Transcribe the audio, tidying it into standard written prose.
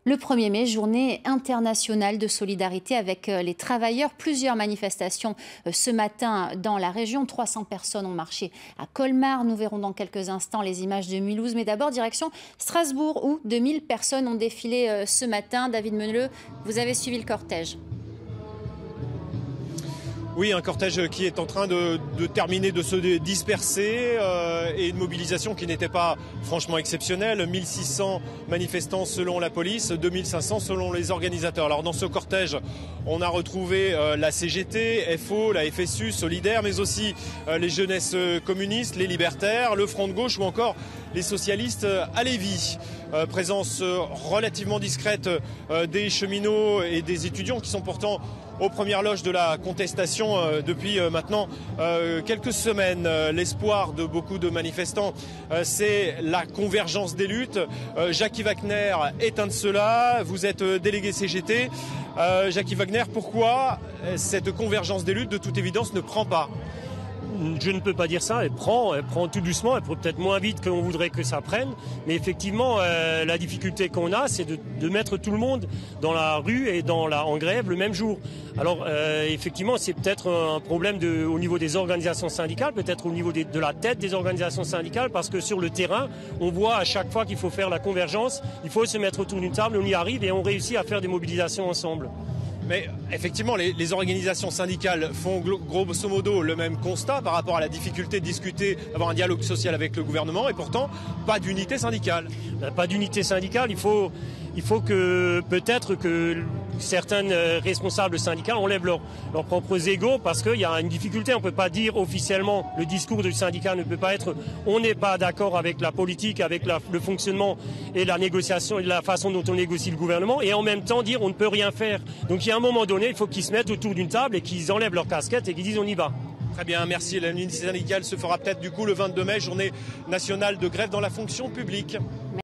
Le 1er mai, journée internationale de solidarité avec les travailleurs. Plusieurs manifestations ce matin dans la région. 300 personnes ont marché à Colmar. Nous verrons dans quelques instants les images de Mulhouse. Mais d'abord, direction Strasbourg, où 2000 personnes ont défilé ce matin. David Meneleux, vous avez suivi le cortège. Oui, un cortège qui est en train de terminer, de se disperser et une mobilisation qui n'était pas franchement exceptionnelle. 1600 manifestants selon la police, 2500 selon les organisateurs. Alors dans ce cortège, on a retrouvé la CGT, FO, la FSU, Solidaire, mais aussi les jeunesses communistes, les libertaires, le Front de gauche ou encore les socialistes à Lévis. Présence relativement discrète des cheminots et des étudiants qui sont pourtant aux premières loges de la contestation depuis maintenant quelques semaines. L'espoir de beaucoup de manifestants, c'est la convergence des luttes. Jackie Wagner est un de ceux-là. Vous êtes délégué CGT. Jackie Wagner, pourquoi cette convergence des luttes, de toute évidence, ne prend pas ? Je ne peux pas dire ça, elle prend tout doucement, elle prend peut-être moins vite qu'on voudrait que ça prenne, mais effectivement la difficulté qu'on a, c'est de mettre tout le monde dans la rue et en grève le même jour. Alors effectivement, c'est peut-être un problème au niveau des organisations syndicales, peut-être au niveau de la tête des organisations syndicales, parce que sur le terrain, on voit à chaque fois qu'il faut faire la convergence, il faut se mettre autour d'une table, on y arrive et on réussit à faire des mobilisations ensemble. Mais effectivement, les organisations syndicales font grosso modo le même constat par rapport à la difficulté de discuter, d'avoir un dialogue social avec le gouvernement, et pourtant pas d'unité syndicale. Pas d'unité syndicale, il faut que peut-être que certains responsables syndicaux enlèvent leurs propres égos, parce qu'il y a une difficulté. On ne peut pas dire officiellement, le discours du syndicat ne peut pas être on n'est pas d'accord avec la politique, avec le fonctionnement et la négociation et la façon dont on négocie le gouvernement, et en même temps dire on ne peut rien faire. Donc il y a un moment donné, il faut qu'ils se mettent autour d'une table et qu'ils enlèvent leur casquette et qu'ils disent on y va. Très bien, merci. L'unité syndicale se fera peut-être du coup le 22 mai, journée nationale de grève dans la fonction publique.